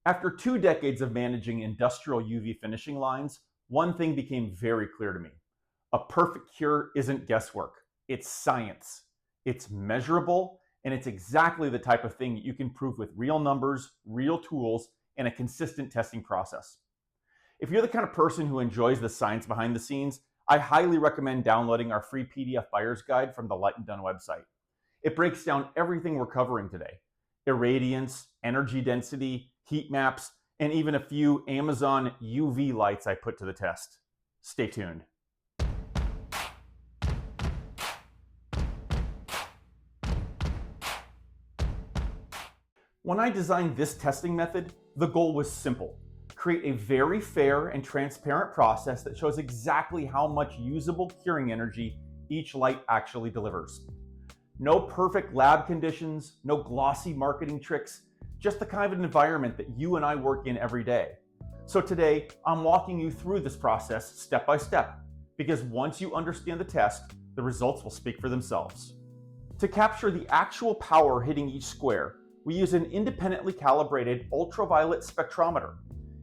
After 2 decades of managing industrial UV finishing lines, one thing became very clear to me. A perfect cure isn't guesswork, it's science. It's measurable, and it's exactly the type of thing you can prove with real numbers, real tools, and a consistent testing process. If you're the kind of person who enjoys the science behind the scenes, I highly recommend downloading our free PDF buyer's guide from the Lite website. It breaks down everything we're covering today: irradiance, energy density, heat maps, and even a few Amazon UV lights I put to the test. Stay tuned. When I designed this testing method, the goal was simple: create a very fair and transparent process that shows exactly how much usable curing energy each light actually delivers. No perfect lab conditions, no glossy marketing tricks, just the kind of environment that you and I work in every day. So today, I'm walking you through this process step by step, because once you understand the test, the results will speak for themselves. To capture the actual power hitting each square, we use an independently calibrated ultraviolet spectrometer.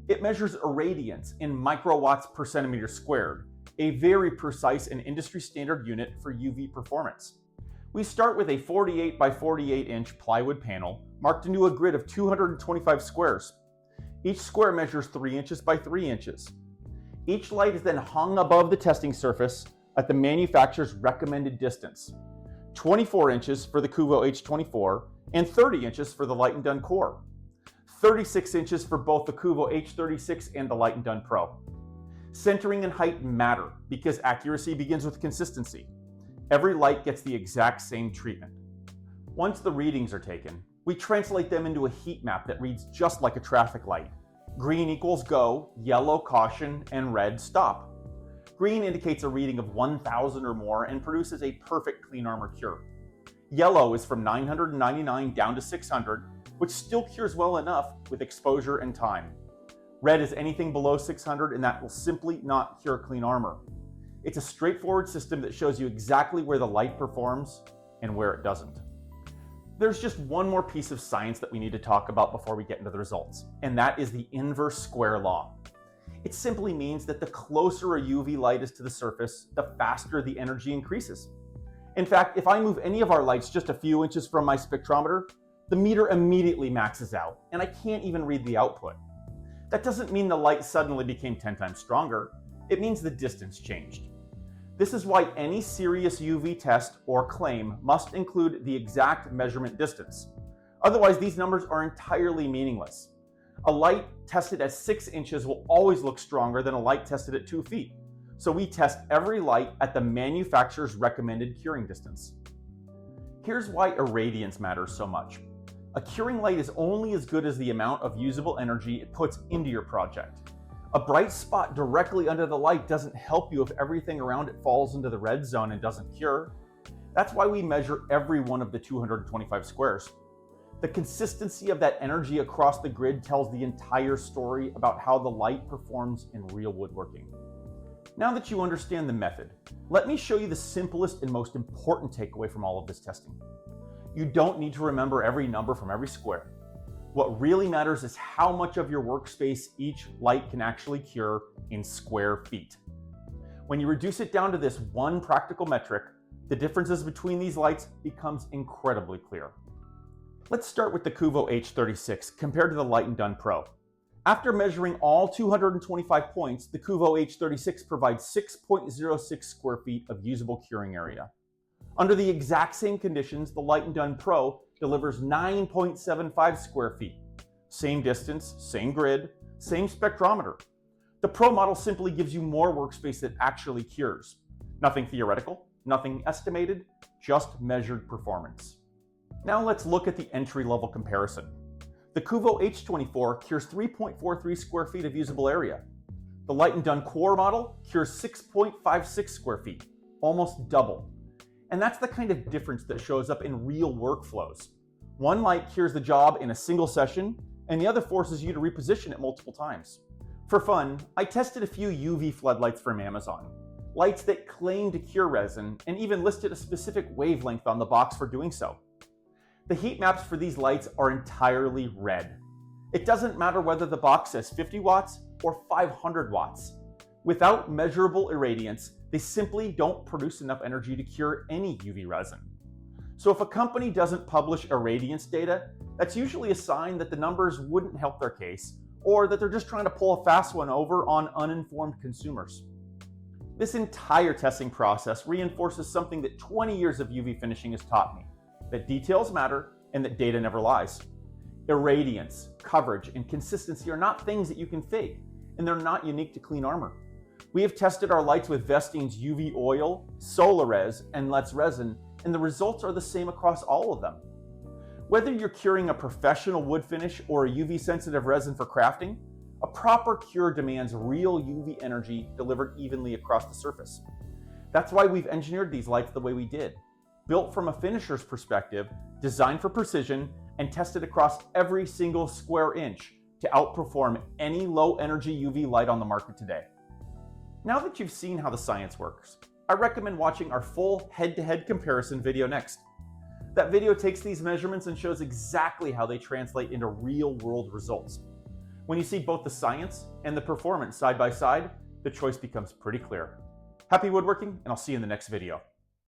It measures irradiance in microwatts per centimeter squared, a very precise and industry standard unit for UV performance. We start with a 48 by 48 inch plywood panel marked into a grid of 225 squares. Each square measures 3 inches by 3 inches. Each light is then hung above the testing surface at the manufacturer's recommended distance: 24 inches for the Cuvo H24 and 30 inches for the Lite & Core. 36 inches for both the Cuvo H36 and the Lite & Pro. Centering and height matter because accuracy begins with consistency. Every light gets the exact same treatment. Once the readings are taken, we translate them into a heat map that reads just like a traffic light. Green equals go, yellow caution, and red stop. Green indicates a reading of 1,000 or more and produces a perfect clean armor cure. Yellow is from 999 down to 600, which still cures well enough with exposure and time. Red is anything below 600, and that will simply not cure clean armor. It's a straightforward system that shows you exactly where the light performs and where it doesn't. There's just one more piece of science that we need to talk about before we get into the results, and that is the inverse square law. It simply means that the closer a UV light is to the surface, the faster the energy increases. In fact, if I move any of our lights just a few inches from my spectrometer, the meter immediately maxes out, and I can't even read the output. That doesn't mean the light suddenly became 10 times stronger. It means the distance changed. This is why any serious UV test or claim must include the exact measurement distance. Otherwise, these numbers are entirely meaningless. A light tested at 6 inches will always look stronger than a light tested at 2 feet. So we test every light at the manufacturer's recommended curing distance. Here's why irradiance matters so much. A curing light is only as good as the amount of usable energy it puts into your project. A bright spot directly under the light doesn't help you if everything around it falls into the red zone and doesn't cure. That's why we measure every one of the 225 squares. The consistency of that energy across the grid tells the entire story about how the light performs in real woodworking. Now that you understand the method, let me show you the simplest and most important takeaway from all of this testing. You don't need to remember every number from every square. What really matters is how much of your workspace each light can actually cure in square feet. When you reduce it down to this one practical metric, the differences between these lights becomes incredibly clear. Let's start with the Cuvo H36 compared to the Lite & Pro. After measuring all 225 points, the Cuvo H36 provides 6.06 square feet of usable curing area. Under the exact same conditions, the Lite & Pro delivers 9.75 square feet. Same distance, same grid, same spectrometer. The Pro model simply gives you more workspace that actually cures. Nothing theoretical, nothing estimated, just measured performance. Now let's look at the entry-level comparison. The Cuvo H24 cures 3.43 square feet of usable area. The Lite & Core model cures 6.56 square feet, almost double. And that's the kind of difference that shows up in real workflows. One light cures the job in a single session, and the other forces you to reposition it multiple times. For fun, I tested a few UV floodlights from Amazon. Lights that claim to cure resin and even listed a specific wavelength on the box for doing so. The heat maps for these lights are entirely red. It doesn't matter whether the box says 50 watts or 500 watts. Without measurable irradiance, they simply don't produce enough energy to cure any UV resin. So if a company doesn't publish irradiance data, that's usually a sign that the numbers wouldn't help their case, or that they're just trying to pull a fast one over on uninformed consumers. This entire testing process reinforces something that 20 years of UV finishing has taught me, that details matter and that data never lies. Irradiance, coverage, and consistency are not things that you can fake, and they're not unique to clean armor. We have tested our lights with Vestine's UV oil, Solarez, and Let's resin, and the results are the same across all of them. Whether you're curing a professional wood finish or a UV-sensitive resin for crafting, a proper cure demands real UV energy delivered evenly across the surface. That's why we've engineered these lights the way we did, built from a finisher's perspective, designed for precision, and tested across every single square inch to outperform any low-energy UV light on the market today. Now that you've seen how the science works, I recommend watching our full head-to-head comparison video next. That video takes these measurements and shows exactly how they translate into real-world results. When you see both the science and the performance side by side, the choice becomes pretty clear. Happy woodworking, and I'll see you in the next video.